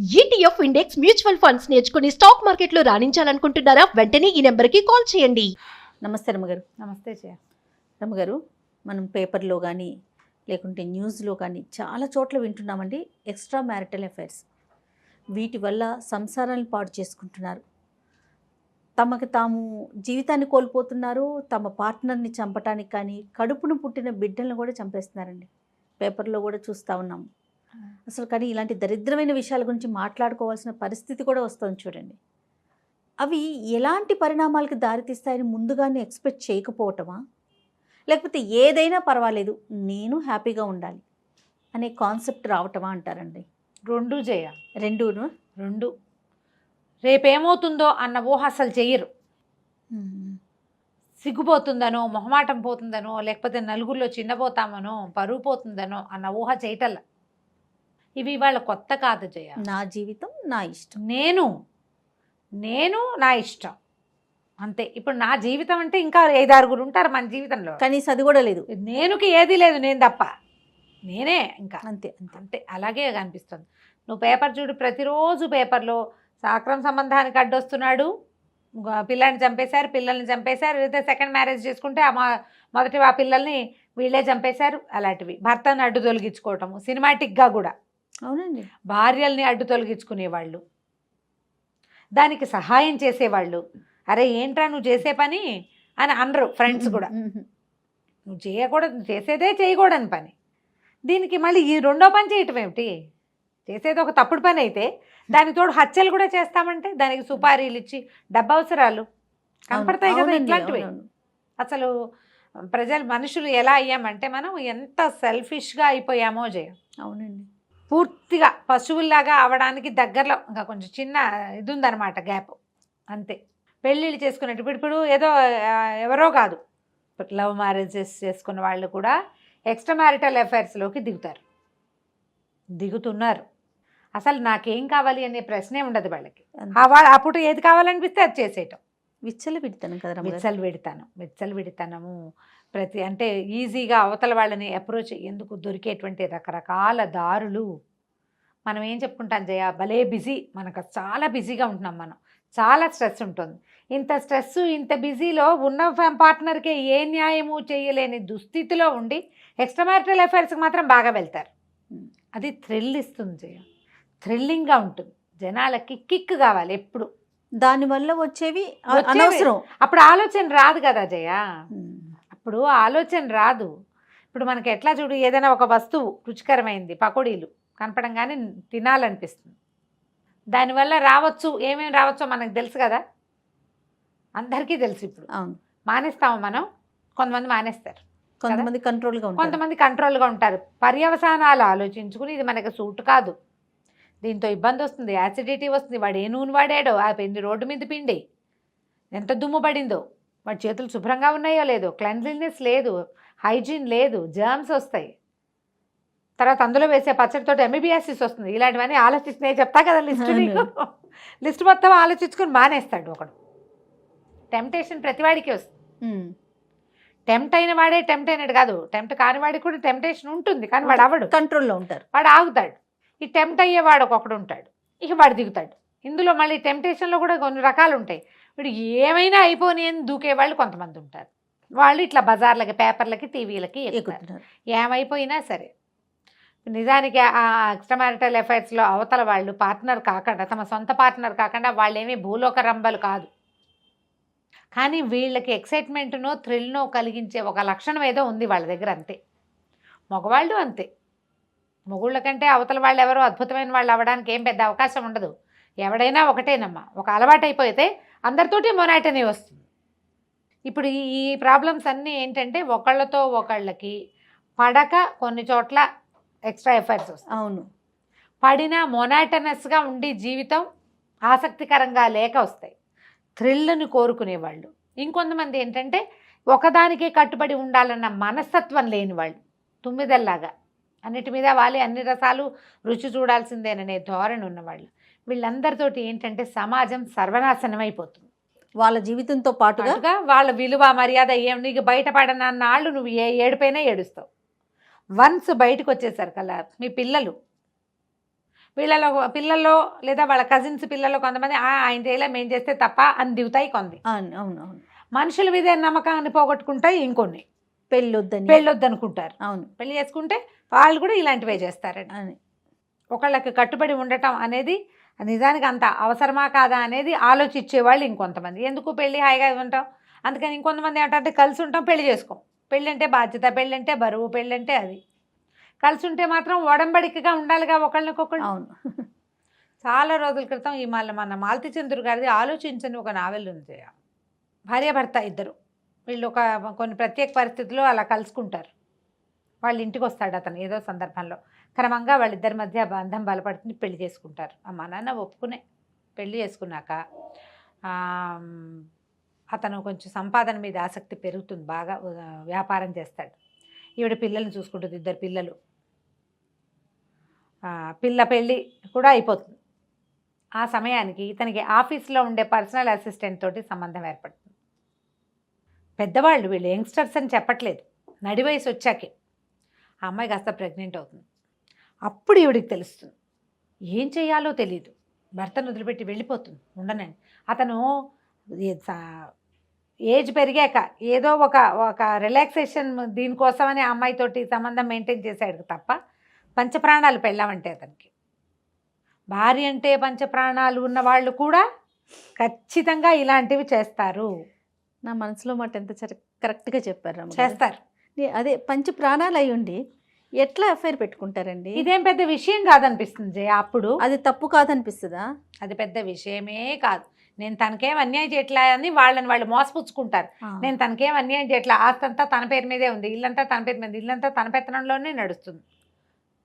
ETF index mutual funds నేర్చుకుని stock మార్కెట్లో రాణించాలనుకుంటున్నారా? వెంటనే ఈ నెంబర్కి కాల్ చేయండి. నమస్తే రమ్మగారు. నమస్తే జయ. రమ్మగారు, మనం పేపర్లో కానీ లేకుంటే న్యూస్లో కానీ చాలా చోట్ల వింటున్నామండి ఎక్స్ట్రా మ్యారిటల్ అఫైర్స్. వీటి వల్ల సంసారాలను పాడు చేసుకుంటున్నారు, తమకు తాము జీవితాన్ని కోల్పోతున్నారు, తమ పార్ట్నర్ని చంపటానికి కానీ కడుపును పుట్టిన బిడ్డలను కూడా చంపేస్తున్నారండి. పేపర్లో కూడా చూస్తూ ఉన్నాము. అసలు కానీ ఇలాంటి దరిద్రమైన విషయాల గురించి మాట్లాడుకోవాల్సిన పరిస్థితి కూడా వస్తుంది చూడండి. అవి ఎలాంటి పరిణామాలకు దారితీస్తాయని ముందుగానే ఎక్స్పెక్ట్ చేయకపోవటమా, లేకపోతే ఏదైనా పర్వాలేదు నేను హ్యాపీగా ఉండాలి అనే కాన్సెప్ట్ రావటమా అంటారండి? రెండు జయ, రెండు రేపేమవుతుందో అన్న ఊహ అసలు చెయ్యరు. సిగ్గుపోతుందనో, మొహమాటం పోతుందనో, లేకపోతే నలుగురిలో చిన్నపోతామనో, పరువు పోతుందనో అన్న ఊహ చేయటల్లా. ఇవి వాళ్ళ కొత్త కాదు జయ. నా జీవితం నా ఇష్టం, నేను నా ఇష్టం అంతే. ఇప్పుడు నా జీవితం అంటే ఇంకా 5-6 ఉంటారు మన జీవితంలో, కనీసం అది కూడా లేదు. నేనుకి ఏది లేదు, నేను తప్ప నేనే ఇంకా అంతే. అలాగే కనిపిస్తుంది. నువ్వు పేపర్ చూడు, ప్రతిరోజు పేపర్లో అక్రమ సంబంధానికి అడ్డొస్తున్నాడు, పిల్లని చంపేశారు, లేదా సెకండ్ మ్యారేజ్ చేసుకుంటే మొదటి ఆ పిల్లల్ని వీళ్ళే చంపేశారు, అలాంటివి. భర్తను అడ్డు తొలగించుకోవటము సినిమాటిక్గా కూడా. అవునండి. భార్యల్ని అడ్డు తొలగించుకునేవాళ్ళు, దానికి సహాయం చేసేవాళ్ళు. అరే ఏంట్రా నువ్వు చేసే పని అని అనరు ఫ్రెండ్స్ కూడా. నువ్వు చేసేదే చేయకూడని పని, దీనికి మళ్ళీ ఈ రెండో పని చేయటం ఏమిటి? చేసేది ఒక తప్పుడు పని అయితే దానికి తోడు హత్యలు కూడా చేస్తామంటే దానికి సుపారీలు ఇచ్చి డబ్బు అవసరాలు కనపడతాయి కదా. ఇట్లాంటివి అసలు మనుషులు ఎలా అయ్యామంటే మనం ఎంత సెల్ఫిష్గా అయిపోయామో జయ. అవునండి. పూర్తిగా పశువుల్లాగా అవడానికి దగ్గరలో ఇంకా కొంచెం చిన్న ఇది ఉందన్నమాట, గ్యాప్ అంతే. పెళ్ళిళ్ళు చేసుకున్నట్టు ఇప్పుడు ఏదో ఎవరో కాదు, లవ్ మ్యారేజెస్ చేసుకున్న వాళ్ళు కూడా ఎక్స్ట్రా మ్యారిటల్ అఫైర్స్లోకి దిగుతున్నారు. అసలు నాకేం కావాలి అనే ప్రశ్నే ఉండదు వాళ్ళకి. అప్పుడు ఏది కావాలనిపిస్తే అది చేసేయటం. విచ్చలవిడితనము అంటే ఈజీగా అవతల వాళ్ళని అప్రోచ్ ఎందుకు దొరికేటువంటి రకరకాల దారులు. మనం ఏం చెప్పుకుంటాం జయ, భలే బిజీ, మనకు చాలా బిజీగా ఉంటున్నాం, మనం చాలా స్ట్రెస్ ఉంటుంది. ఇంత స్ట్రెస్ ఇంత బిజీలో ఉన్న పార్ట్నర్కే ఏ న్యాయము చేయలేని దుస్థితిలో ఉండి ఎక్స్ట్రా మ్యారిటల్ అఫైర్స్కి మాత్రం బాగా వెళ్తారు. అది థ్రిల్ ఇస్తుంది జయ, థ్రిల్లింగ్గా ఉంటుంది. జనాలకి కిక్ కావాలి ఎప్పుడు, దానివల్ల వచ్చేవి అనవసరం. అప్పుడు ఆలోచన రాదు కదా జయ, అప్పుడు ఆలోచన రాదు. ఇప్పుడు మనకి ఎట్లా చూడు, ఏదైనా ఒక వస్తువు రుచికరమైంది, పకోడీలు కనపడంగానే తినాలనిపిస్తుంది. దానివల్ల ఏమేమి రావచ్చో మనకు తెలుసు కదా, అందరికీ తెలుసు. ఇప్పుడు మానేస్తాము మనం, కొంతమంది మానేస్తారు, కొంతమంది కంట్రోల్గా ఉంటారు. పర్యవసానాలు ఆలోచించుకుని ఇది మనకి సూట్ కాదు, దీంతో ఇబ్బంది వస్తుంది, యాసిడిటీ వస్తుంది, వాడు ఏ నూనె వాడాడో, ఆ పిండి రోడ్డు మీద పిండి ఎంత దుమ్ము పడిందో, వాడి చేతులు శుభ్రంగా ఉన్నాయో లేదో, క్లెన్లీనెస్ లేదు, హైజీన్ లేదు, జర్మ్స్ వస్తాయి. తర్వాత అందులో వేసే పచ్చడితో ఎంబీబీఎస్సిస్ వస్తుంది. ఇలాంటివన్నీ ఆలోచిస్తున్నాయి చెప్తా కదా లిస్ట్ మొత్తం ఆలోచించుకొని మానేస్తాడు ఒకడు. టెంప్టేషన్ ప్రతివాడికి వస్తుంది. టెంప్ట్ అయిన వాడే టెంప్ట్ అయినట్టు కాదు, టెంప్ట్ కాని వాడికి కూడా టెంప్టేషన్ ఉంటుంది, కానీ వాడు అవడు, కంట్రోల్లో ఉంటారు, వాడు ఆగుతాడు. ఈ టెంప్ట్ అయ్యేవాడు ఒకడు ఉంటాడు, ఇక వాడు దిగుతాడు. ఇందులో మళ్ళీ టెంప్టేషన్లో కూడా కొన్ని రకాలు ఉంటాయి. వీడు ఏమైనా అయిపోని అని దూకేవాళ్ళు కొంతమంది ఉంటారు. వాళ్ళు ఇట్లా బజార్లకి, పేపర్లకి, టీవీలకి ఎక్కుతారు. ఏమైపోయినా సరే. నిజానికి ఆ ఎక్స్ట్రా మ్యారిటల్ అఫైర్స్లో అవతల వాళ్ళు పార్ట్నర్ కాకుండా, తమ సొంత పార్ట్నర్ కాకుండా వాళ్ళేమీ భూలోక రంబలు కాదు, కానీ వీళ్ళకి ఎక్సైట్మెంట్నో థ్రిల్నో కలిగించే ఒక లక్షణం ఏదో ఉంది వాళ్ళ దగ్గర, అంతే. మగవాళ్ళు అంతే, మొగుళ్ళ కంటే అవతల వాళ్ళు ఎవరో అద్భుతమైన వాళ్ళు అవ్వడానికి ఏం పెద్ద అవకాశం ఉండదు. ఎవడైనా ఒకటేనమ్మా, ఒక అలవాటు అయిపోతే అందరితోటి మొనాటనీ వస్తుంది. ఇప్పుడు ఈ ప్రాబ్లమ్స్ అన్నీ ఏంటంటే ఒకళ్ళతో ఒకళ్ళకి పడక కొన్ని చోట్ల ఎక్స్ట్రా ఎఫైర్స్ వస్తాయి. అవును, పడినా మొనాటనస్గా ఉండి జీవితం ఆసక్తికరంగా లేక వస్తాయి. థ్రిల్ని కోరుకునేవాళ్ళు. ఇంకొంతమంది ఏంటంటే ఒకదానికే కట్టుబడి ఉండాలన్న మనస్తత్వం లేని వాళ్ళు, తుమ్మిదల్లాగా అన్నిటి మీద వాళ్ళే అన్ని రసాలు రుచి చూడాల్సిందేననే ధోరణి ఉన్నవాళ్ళు. వీళ్ళందరితోటి ఏంటంటే సమాజం సర్వనాశనం అయిపోతుంది. వాళ్ళ జీవితంతో పాటుగా వాళ్ళ విలువ మర్యాద నీకు బయటపడనన్నాళ్ళు నువ్వు ఏ ఏడుపైనా ఏడుస్తావు. వన్స్ బయటకు వచ్చేసరికల్లా మీ పిల్లలు పిల్లల్లో లేదా వాళ్ళ కజిన్స్ పిల్లల్లో కొంతమంది ఆయన చేయలే మేము చేస్తే తప్ప అని దిగుతాయి కొంది. అవును అవును మనుషుల మీద నమ్మకాన్ని పోగొట్టుకుంటాయి ఇంకొన్ని. పెళ్ళొద్దనుకుంటారు. అవును, పెళ్లి చేసుకుంటే వాళ్ళు కూడా ఇలాంటివే చేస్తారండి. అని ఒకళ్ళకి కట్టుబడి ఉండటం అనేది నిజానికి అంత అవసరమా కాదా అనేది ఆలోచించేవాళ్ళు ఇంకొంతమంది. ఎందుకు పెళ్ళి హాయిగా ఉంటాం, అందుకని ఇంకొంతమంది ఏంటంటే కలిసి ఉంటాం పెళ్లి చేసుకోం. పెళ్ళి అంటే బాధ్యత, పెళ్ళి అంటే బరువు, పెళ్ళి అంటే అది. కలిసి ఉంటే మాత్రం ఒడంబడికగా ఉండాలిగా ఒకళ్ళనికొకళ్ళు. అవును. చాలా రోజుల క్రితం మన మాలతి చంద్రు గారిది ఆలోచించని ఒక నావెల్ ఉంది. భార్యాభర్త ఇద్దరు వీళ్ళు కొన్ని ప్రత్యేక పరిస్థితుల్లో అలా కలుసుకుంటారు. వాళ్ళ ఇంటికి వస్తాడు అతను ఏదో సందర్భంలో. క్రమంగా వాళ్ళిద్దరి మధ్య బంధం బలపడుతుంది, పెళ్లి చేసుకుంటారు. మా నాన్న ఒప్పుకునే పెళ్లి చేసుకున్నాక అతను కొంచెం సంపాదన మీద ఆసక్తి పెరుగుతుంది, బాగా వ్యాపారం చేస్తాడు. ఈవిడ పిల్లల్ని చూసుకుంటుంది, ఇద్దరు పిల్లలు. పెళ్ళి కూడా అయిపోతుంది. ఆ సమయానికి ఇతనికి ఆఫీస్లో ఉండే పర్సనల్ అసిస్టెంట్ తోటి సంబంధం ఏర్పడుతుంది. పెద్దవాళ్ళు వీళ్ళు, యంగ్స్టర్స్ అని చెప్పట్లేదు, నడి వయసు వచ్చాకే. ఆ అమ్మాయి కాస్త ప్రెగ్నెంట్ అవుతుంది. అప్పుడు ఈవిడికి తెలుస్తుంది, ఏం చేయాలో తెలియదు. భర్తను వదిలిపెట్టి వెళ్ళిపోతుంది, ఉండనని. అతను ఏజ్ పెరిగాక ఏదో ఒక రిలాక్సేషన్ దీనికోసమని ఆ అమ్మాయితోటి సంబంధం మెయింటైన్ చేశాడు తప్ప పంచప్రాణాలు పెళ్ళామంటే అతనికి. భార్య అంటే పంచప్రాణాలు ఉన్న వాళ్ళు కూడా ఖచ్చితంగా ఇలాంటివి చేస్తారు. నా మనసులో మాట ఎంత కరెక్ట్గా చెప్పారు. చేస్తారు. అదే పంచ ప్రాణాలు అయి ఉండి ఎట్లా అఫైర్ పెట్టుకుంటారండి? ఇదేం పెద్ద విషయం కాదనిపిస్తుంది జయ. అప్పుడు అది తప్పు కాదనిపిస్తుందా? అది పెద్ద విషయమే కాదు. నేను తనకేం అన్యాయం చేయట్లా అని వాళ్ళు మోసపుచ్చుకుంటారు. నేను తనకేం అన్యాయం చేయట్లా, ఆస్తంతా తన పేరు మీదే ఉంది, ఇల్లంతా తన పేరు మీద, ఇల్లంతా తన పెత్తనంలోనే నడుస్తుంది.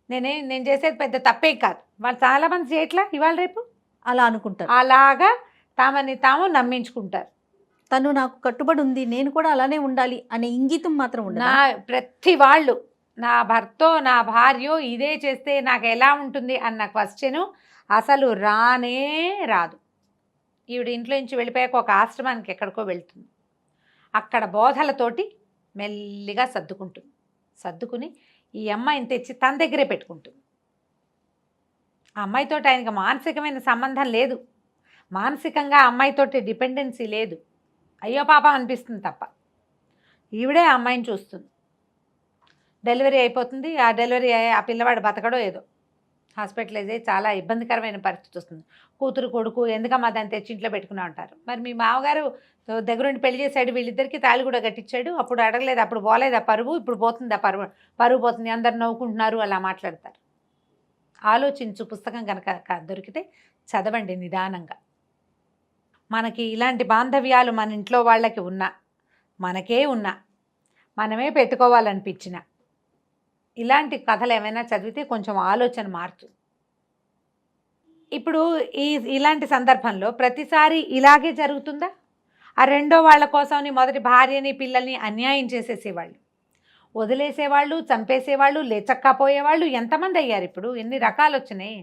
నేను చేసేది పెద్ద తప్పే కాదు. వాళ్ళు చాలామంది చేయట్లా ఇవాళ రేపు అలా అనుకుంటారు. అలాగా తామని తాము నమ్మించుకుంటారు. తను నాకు కట్టుబడి ఉంది, నేను కూడా అలానే ఉండాలి అనే ఇంగితం మాత్రం ఉండదు. ప్రతి వాళ్ళు నా భర్తో నా భార్యో ఇదే చేస్తే నాకు ఎలా ఉంటుంది అన్న క్వశ్చను అసలు రానే రాదు. ఈవిడ ఇంట్లో నుంచి వెళ్ళిపోయాక ఒక ఆశ్రమానికి ఎక్కడికో వెళ్తుంది. అక్కడ బోధలతోటి మెల్లిగా సర్దుకుని ఈ అమ్మాయిని తెచ్చి తన దగ్గరే పెట్టుకుంటుంది. ఆ అమ్మాయితో ఆయనకి మానసికమైన సంబంధం లేదు, మానసికంగా అమ్మాయితోటి డిపెండెన్సీ లేదు. అయ్యో పాప అనిపిస్తుంది తప్ప. ఈవిడే ఆ అమ్మాయిని చూస్తుంది. డెలివరీ అయిపోతుంది. ఆ డెలివరీ ఆ పిల్లవాడు బతకడో ఏదో హాస్పిటలైజ్ అయ్యి చాలా ఇబ్బందికరమైన పరిస్థితి వస్తుంది. కూతురు కొడుకు ఎందుకమ్మా దాన్ని తెచ్చి ఇంట్లో పెట్టుకున్నా ఉంటారు. మరి మీ మామగారు దగ్గరుండి పెళ్లి చేశాడు, వీళ్ళిద్దరికీ తాళి కూడా కట్టించాడు, అప్పుడు అడగలేదు, అప్పుడు పోలేదు ఆ పరువు, ఇప్పుడు పోతుంది ఆ పరువు పోతుంది, అందరు నవ్వుకుంటున్నారు, అలా మాట్లాడతారు. ఆలోచించు. పుస్తకం కనుక దొరికితే చదవండి నిదానంగా. మనకి ఇలాంటి బాంధవ్యాలు మన ఇంట్లో వాళ్ళకి ఉన్నా, మనకే ఉన్నా, మనమే పెట్టుకోవాలనిపించిన ఇలాంటి కథలు ఏమైనా చదివితే కొంచెం ఆలోచన మారుతుంది. ఇప్పుడు ఇలాంటి సందర్భంలో ప్రతిసారి ఇలాగే జరుగుతుందా? ఆ రెండో వాళ్ళ కోసమని మొదటి భార్యని పిల్లల్ని అన్యాయం చేసేసేవాళ్ళు, వదిలేసేవాళ్ళు, చంపేసేవాళ్ళు, లేచక్కపోయేవాళ్ళు ఎంతమంది అయ్యారు. ఇప్పుడు ఎన్ని రకాలు వచ్చినాయి.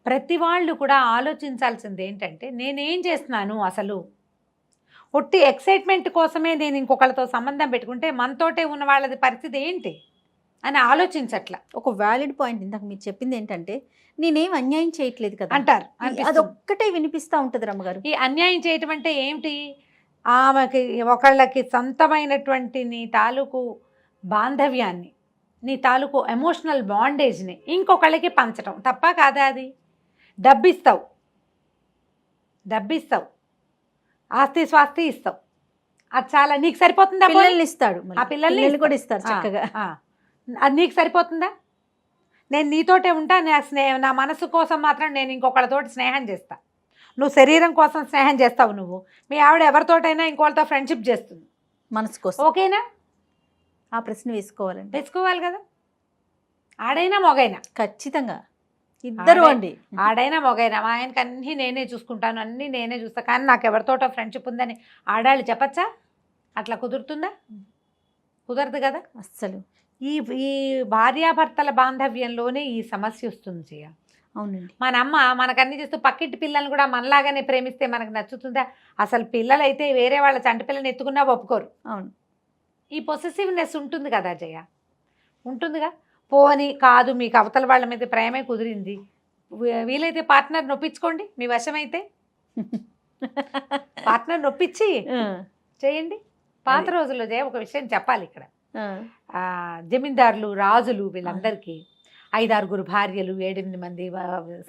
ప్రతి వాళ్ళు కూడా ఆలోచించాల్సింది ఏంటంటే, నేనేం చేస్తున్నాను అసలు? ఒట్టి ఎక్సైట్మెంట్ కోసమే నేను ఇంకొకళ్ళతో సంబంధం పెట్టుకుంటే మనతోటే ఉన్న వాళ్ళది పరిస్థితి ఏంటి అని ఆలోచించట్లా. ఒక వ్యాలిడ్ పాయింట్ ఇందాక మీరు చెప్పింది ఏంటంటే, నేనేం అన్యాయం చేయట్లేదు కదా అంటారు. అదొక్కటే వినిపిస్తూ ఉంటుంది రమ్మగారు. ఈ అన్యాయం చేయటం అంటే ఏమిటి? ఆమెకి ఒకళ్ళకి సొంతమైనటువంటి నీ తాలూకు బాంధవ్యాన్ని, నీ తాలూకు ఎమోషనల్ బాండేజ్ని ఇంకొకళ్ళకి పంచడం తప్ప కాదా? అది డబ్బిస్తావు, ఆస్తి స్వాస్తి ఇస్తావు, అది చాలా నీకు సరిపోతుందా? పిల్లల్ని ఇస్తాడు, ఆ పిల్లల్ని కూడా ఇస్తారు చక్కగా. అది నీకు సరిపోతుందా? నేను నీతోటే ఉంటా, నా మనసు కోసం మాత్రం నేను ఇంకొకళ్ళతోటి స్నేహం చేస్తా. నువ్వు శరీరం కోసం స్నేహం చేస్తావు, నువ్వు మీ ఆవిడ ఎవరితోటైనా ఇంకోళ్ళతో ఫ్రెండ్షిప్ చేస్తుంది మనసు కోసం. ఓకేనా? ఆ ప్రశ్న వేసుకోవాలి కదా. ఆడైనా మొగైనా ఖచ్చితంగా ఇద్దరు అండి. ఆడైనా మొగైనా మా ఆయనకి అన్నీ నేనే చూసుకుంటాను, అన్నీ నేనే చూస్తా, కానీ నాకు ఎవరితోటో ఫ్రెండ్షిప్ ఉందని ఆడాళ్ళు చెప్పచ్చా? అట్లా కుదురుతుందా? కుదరదు కదా అస్సలు. ఈ భార్యాభర్తల బాంధవ్యంలోనే ఈ సమస్య వస్తుంది చేయ. అవునండి. మన అమ్మ మనకన్నీ చేస్తూ పక్కింటి పిల్లల్ని కూడా మనలాగానే ప్రేమిస్తే మనకు నచ్చుతుందా? అసలు పిల్లలైతే వేరే వాళ్ళ చంటి పిల్లని ఎత్తుకున్నా ఒప్పుకోరు. అవును. ఈ పొసెసివ్నెస్ ఉంటుంది కదా జయ, ఉంటుందిగా. పోని కాదు మీకు అవతల వాళ్ళ మీద ప్రేమే కుదిరింది, వీలైతే పార్ట్నర్ నొప్పించుకోండి, మీ వశమైతే పార్ట్నర్ నొప్పించి చేయండి. పాత రోజుల్లో ఒక విషయం చెప్పాలి ఇక్కడ. జమీందారులు, రాజులు వీళ్ళందరికీ 5-6 భార్యలు, 7-8 మంది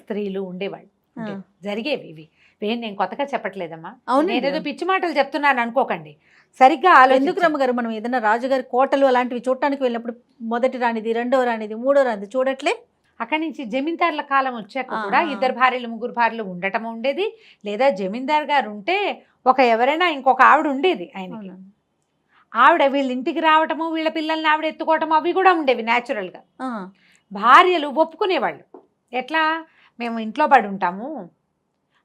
స్త్రీలు ఉండేవాళ్ళు. జరిగేవి ఇవి. నేను కొత్తగా చెప్పట్లేదమ్మా, నేనేదో పిచ్చి మాటలు చెప్తున్నాను అనుకోకండి. సరిగ్గా ఎందుకు రమ్మగారు, మనం ఏదైనా రాజుగారి కోటలు అలాంటివి చూడటానికి వెళ్ళినప్పుడు మొదటి రానిది, రెండవ రానిది, మూడో రానిది చూడట్లే. అక్కడి నుంచి జమీందారుల కాలం వచ్చాక కూడా 2 భార్యలు 3 భార్యలు ఉండటం ఉండేది. లేదా జమీందార్ గారు ఉంటే ఎవరైనా ఇంకొక ఆవిడ ఉండేది ఆయనకి. ఆవిడ వీళ్ళ ఇంటికి రావటము, వీళ్ళ పిల్లల్ని ఆవిడ ఎత్తుకోవటము అవి కూడా ఉండేవి న్యాచురల్గా. భార్యలు ఒప్పుకునేవాళ్ళు. ఎట్లా, మేము ఇంట్లో పడి ఉంటాము,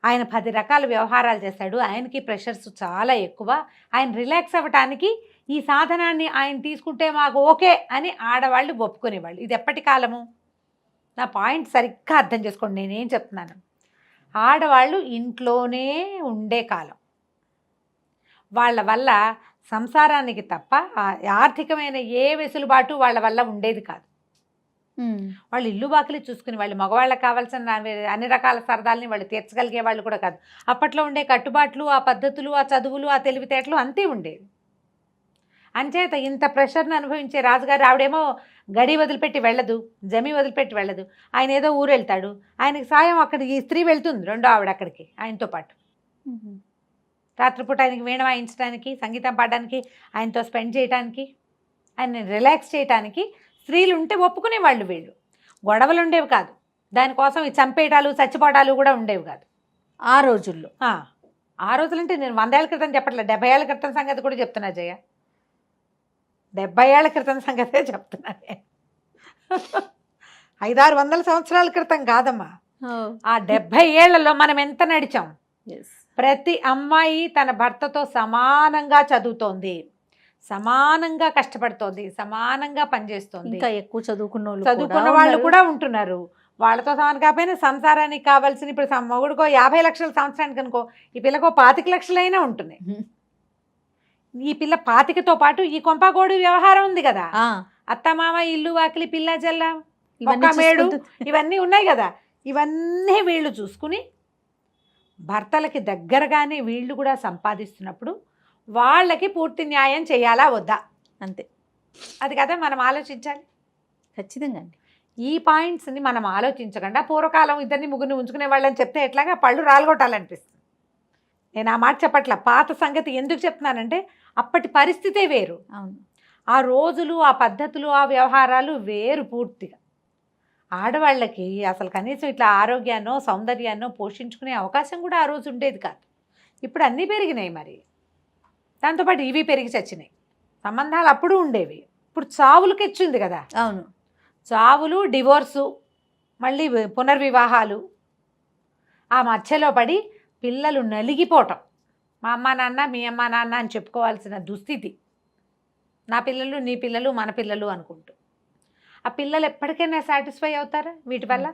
ఆయన 10 రకాల వ్యవహారాలు చేస్తాడు, ఆయనకి ప్రెషర్స్ చాలా ఎక్కువ, ఆయన రిలాక్స్ అవ్వటానికి ఈ సాధనాన్ని ఆయన తీసుకుంటే మాకు ఓకే అని ఆడవాళ్ళు ఒప్పుకునేవాళ్ళు. ఇది ఎప్పటి కాలము? నా పాయింట్ సరిగ్గా అర్థం చేసుకోండి నేనేం చెప్తున్నాను. ఆడవాళ్ళు ఇంట్లోనే ఉండే కాలం. వాళ్ళ వల్ల సంసారానికి తప్ప ఆర్థికమైన ఏ వెసులుబాటు వాళ్ళ వల్ల ఉండేది కాదు. వాళ్ళు ఇల్లు వాకిలి చూసుకుని వాళ్ళు మగవాళ్ళకి కావాల్సిన అన్ని రకాల సరదాలని వాళ్ళు తీర్చగలిగే వాళ్ళు కూడా కాదు. అప్పట్లో ఉండే కట్టుబాట్లు, ఆ పద్ధతులు, ఆ చదువులు, ఆ తెలివితేటలు అంతే ఉండేవి. అంచేత ఇంత ప్రెషర్ని అనుభవించే రాజుగారు, ఆవిడేమో గడి వదిలిపెట్టి వెళ్ళదు, జమి వదిలిపెట్టి వెళ్ళదు. ఆయన ఏదో ఊరు వెళ్తాడు, ఆయనకి సాయం అక్కడికి స్త్రీ వెళ్తుంది, రెండో ఆవిడ అక్కడికి ఆయనతో పాటు. రాత్రిపూట ఆయనకి వీణ వాయించడానికి, సంగీతం పాడడానికి, ఆయనతో స్పెండ్ చేయడానికి, ఆయన రిలాక్స్ చేయడానికి స్త్రీలు ఉంటే ఒప్పుకునేవాళ్ళు. వీళ్ళు గొడవలు ఉండేవి కాదు, దానికోసం ఈ చంపేయటాలు, చచ్చిపోవటాలు కూడా ఉండేవి కాదు ఆ రోజుల్లో. ఆ రోజులంటే నేను 100 ఏళ్ల క్రితం చెప్పట్లేదు, 70 ఏళ్ల క్రితం సంగతి కూడా చెప్తున్నా జయ. 70 ఏళ్ల క్రితం సంగతే చెప్తున్నా. 500-600 సంవత్సరాల క్రితం కాదమ్మా. ఆ 70 ఏళ్లలో మనం ఎంత నడిచాం. ప్రతి అమ్మాయి తన భర్తతో సమానంగా చదువుతోంది, సమానంగా కష్టపడుతోంది, సమానంగా పనిచేస్తోంది. ఇంకా ఎక్కువ చదువుకున్న వాళ్ళు కూడా ఉంటున్నారు. వాళ్ళతో సమానం కాకపోయినా సంసారానికి కావాల్సిన, ఇప్పుడు మొగుడుకో 50 లక్షల సంవత్సరానికి అనుకో, ఈ పిల్లకో 25 లక్షలైనా ఉంటున్నాయి. ఈ పిల్ల 25తో పాటు ఈ కొంపగోడు వ్యవహారం ఉంది కదా, అత్తమామ, ఇల్లు వాకిలి, పిల్ల జల్ల, మేడు, ఇవన్నీ ఉన్నాయి కదా. ఇవన్నీ వీళ్ళు చూసుకుని భర్తలకి దగ్గరగానే వీళ్ళు కూడా సంపాదిస్తున్నప్పుడు వాళ్ళకి పూర్తి న్యాయం చేయాలా వద్దా, అంతే. అది కదా మనం ఆలోచించాలి. ఖచ్చితంగా అండి. ఈ పాయింట్స్ని మనం ఆలోచించకుండా పూర్వకాలం 2 ముగ్గురిని ఉంచుకునే వాళ్ళని చెప్తే ఎట్లాగా పళ్ళు రాలగొట్టాలనిపిస్తుంది. నేను ఆ మాట చెప్పట్ల. పాత సంగతి ఎందుకు చెప్తున్నానంటే అప్పటి పరిస్థితే వేరు. అవును, ఆ రోజులు, ఆ పద్ధతులు, ఆ వ్యవహారాలు వేరు పూర్తిగా. ఆడవాళ్ళకి అసలు కనీసం ఇట్లా ఆరోగ్యాన్నో సౌందర్యాన్నో పోషించుకునే అవకాశం కూడా ఆ రోజు ఉండేది కాదు. ఇప్పుడు అన్నీ పెరిగినాయి, మరి దాంతోపాటు ఇవి పెరిగి చచ్చినాయి. సంబంధాలు అప్పుడు ఉండేవి, ఇప్పుడు చావులకి వచ్చింది కదా. అవును, చావులు, డివోర్సు, మళ్ళీ పునర్వివాహాలు, ఆ మధ్యలో పడి పిల్లలు నలిగిపోవటం. మా అమ్మ నాన్న, మీ అమ్మ నాన్న అని చెప్పుకోవాల్సిన దుస్థితి. నా పిల్లలు, నీ పిల్లలు, మన పిల్లలు అనుకుంటూ. ఆ పిల్లలు ఎప్పటికైనా సాటిస్ఫై అవుతారా వీటి వల్ల?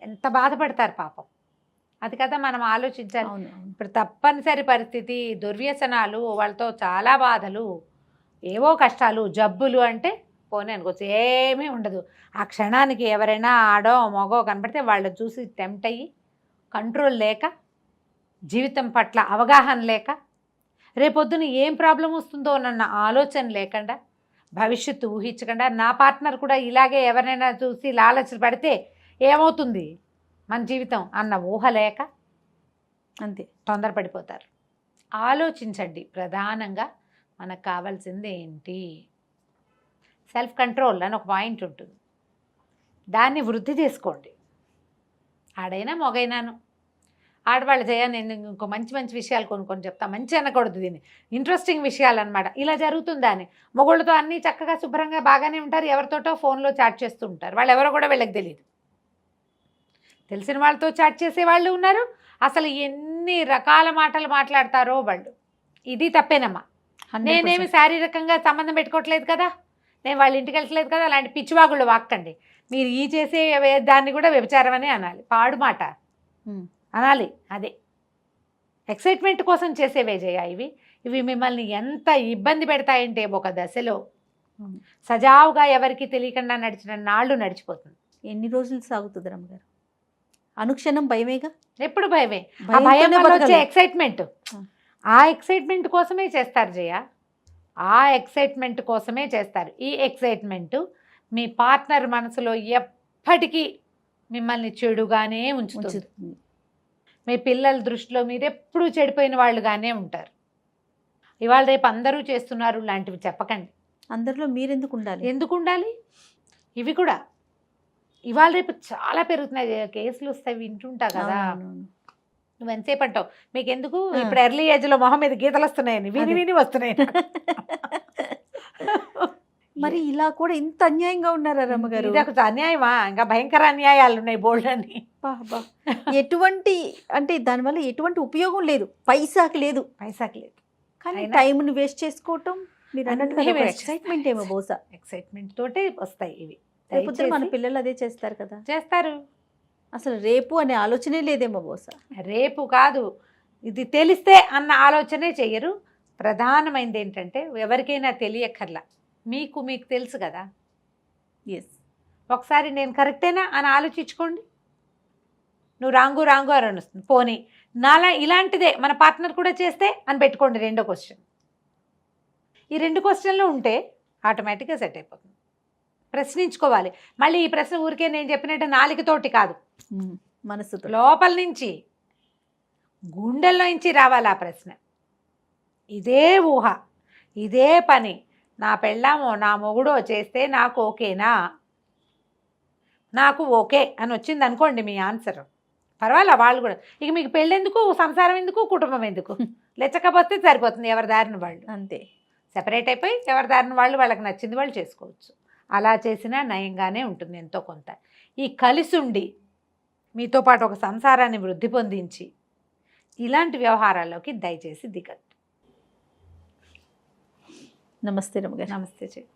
ఎంత బాధపడతారు పాపం. అది కదా మనం ఆలోచించాలి. ఇప్పుడు తప్పనిసరి పరిస్థితి, దుర్వ్యసనాలు, వాళ్ళతో చాలా బాధలు, ఏవో కష్టాలు, జబ్బులు అంటే పోనీ అనుకోవచ్చు, ఏమీ ఉండదు. ఆ క్షణానికి ఎవరైనా ఆడో మగో కనపడితే వాళ్ళని చూసి టెంప్ట్ అయ్యి, కంట్రోల్ లేక, జీవితం పట్ల అవగాహన లేక, రేపొద్దున ఏం ప్రాబ్లం వస్తుందో అన్న ఆలోచన లేకుండా, భవిష్యత్తు ఊహించకుండా, నా పార్ట్నర్ కూడా ఇలాగే ఎవరైనా చూసి లాలచ పడితే ఏమవుతుంది మన జీవితం అన్న ఊహ లేక అంతే తొందరపడిపోతారు. ఆలోచించండి. ప్రధానంగా మనకు కావాల్సింది ఏంటి? సెల్ఫ్ కంట్రోల్ అని ఒక పాయింట్ ఉంటుంది, దాన్ని వృద్ధి చేసుకోండి. ఆడైనా మొగైనాను. ఆడవాళ్ళు నేను ఇంకో మంచి మంచి విషయాలు కొన్ని చెప్తా. మంచి అనకూడదు, దీన్ని ఇంట్రెస్టింగ్ విషయాలు అనమాట. ఇలా జరుగుతుందా అని. మొగోళ్ళతో అన్నీ చక్కగా శుభ్రంగా బాగానే ఉంటారు, ఎవరితోటో ఫోన్లో చాట్ చేస్తూ ఉంటారు. వాళ్ళు ఎవరో కూడా వీళ్ళకి తెలియదు. తెలిసిన వాళ్ళతో చాట్ చేసే వాళ్ళు ఉన్నారు. అసలు ఎన్ని రకాల మాటలు మాట్లాడతారో వాళ్ళు. ఇది తప్పేనమ్మా. నేనేమి శారీరకంగా సంబంధం పెట్టుకోవట్లేదు కదా, నేను వాళ్ళ ఇంటికి వెళ్ళట్లేదు కదా, అలాంటి పిచ్చివాగుళ్ళు వాక్కండి. మీరు ఈ చేసే దాన్ని కూడా వ్యభిచారం అనే అనాలి, పాడు మాట అనాలి. అదే ఎక్సైట్మెంట్ కోసం చేసేవే జయ. ఇవి మిమ్మల్ని ఎంత ఇబ్బంది పెడతాయంటే ఒక దశలో సజావుగా ఎవరికి తెలియకుండా నడిచిన నాళ్ళు నడిచిపోతుంది. ఎన్ని రోజులు సాగుతుంది రమ్మగారు? అనుక్షణం భయమేగా. ఎప్పుడు భయమే. ఆ భయంతోనే భయం వల్ల వచ్చే బతకాలి. ఎక్సైట్మెంట్, ఆ. ఆ ఎక్సైట్మెంట్ కోసమే చేస్తారు జయ. ఆ ఎక్సైట్మెంట్ కోసమే చేస్తారు. ఈ ఎక్సైట్మెంట్ మీ పార్ట్నర్ మనసులో ఎప్పటికీ మిమ్మల్ని చెడుగానే ఉంచుతుంది. ఉంచుతుంది. మీ పిల్లల దృష్టిలో మీరు ఎప్పుడూ చెడిపోయిన వాళ్ళుగానే ఉంటారు. ఇవాళ రేపు అందరూ చేస్తున్నారు లాంటివి చెప్పకండి. అందరిలో మీరెందుకు ఉండాలి? ఎందుకు ఉండాలి? ఇవి కూడా ఇవాళ రేపు చాలా పెరుగుతున్నాయి జయ. కేసులు వస్తాయి, వింటుంటా కదా. అవునవును. నువ్వు ఎంతసేపు అంటావు మీకు ఎందుకు, ఆ. ఇప్పుడు ఎర్లీ ఏజ్ లో మొహం మీద గీతలు వస్తున్నాయని విని అదే. విని వస్తున్నాయి. మరి ఇలా కూడా ఇంత అన్యాయంగా ఉన్నారా రమ్మగారు? ఇది ఒక అన్యాయమా? ఇంకా భయంకర అన్యాయాలు ఉన్నాయి బోల్డ్ అని. అబ్బా. ఎటువంటి అంటే దానివల్ల ఎటువంటి ఉపయోగం లేదు, పైసాకి లేదు. పైసాకి లేదు. కానీ అయినా- టైంని వేస్ట్ చేసుకోవటం, మీరు అన్నట్టు అన్నీ waste ఎక్సైట్మెంట్ ఏమో బహుశా. ఎక్సైట్మెంట్ తోటే వస్తాయి ఇవి. రేపు మన దయచేసి పిల్లలు అదే చేస్తారు కదా. చేస్తారు. అసలు రేపు అనే ఆలోచనే లేదేమో బహుశా. రేపు కాదు, ఇది తెలిస్తే అన్న ఆలోచనే చెయ్యరు. ప్రధానమైనది ఏంటంటే ఎవరికైనా తెలియక్కర్లా, మీకు మీకు తెలుసు కదా. ఎస్. ఒకసారి నేను కరెక్టేనా అని ఆలోచించుకోండి. నువ్వు రాంగు రాంగు అని వస్తుంది. పోనీ నాలా ఇలాంటిదే మన పార్ట్నర్ కూడా చేస్తే అని పెట్టుకోండి రెండో క్వశ్చన్. ఈ 2 క్వశ్చన్లు ఉంటే ఆటోమేటిక్గా సెట్ అయిపోతుంది. ప్రశ్నించుకోవాలి. మళ్ళీ ఈ ప్రశ్న ఊరికే నేను చెప్పినట్టు నాలుగుతోటి కాదు, మనసుతో. లోపల నుంచి గుండెల్లో నుంచి రావాలి ఆ ప్రశ్న. ఇదే ఊహ, ఇదే పని నా పెళ్ళామో నా మొగుడో చేస్తే నాకు ఓకేనా, నాకు ఓకే అని వచ్చింది అనుకోండి మీ ఆన్సర్. పర్వాలే, వాళ్ళు కూడా ఇక మీకు పెళ్ళెందుకు, సంసారం ఎందుకు, కుటుంబం ఎందుకు, లెచ్చకపోతే సరిపోతుంది. ఎవరి దారిన వాళ్ళు అంతే. సెపరేట్ అయిపోయి ఎవరి దారిన వాళ్ళు వాళ్ళకి నచ్చింది వాళ్ళు చేసుకోవచ్చు. అలా చేసినా నయంగానే ఉంటుంది ఎంతో కొంత. ఈ కలిసి ఉండి మీతో పాటు ఒక సంసారాన్ని వృద్ధి పొందించి ఇలాంటి వ్యవహారాల్లోకి దయచేసి దిగండి. నమస్తే రమ్మగారు. నమస్తే చెయ్యి.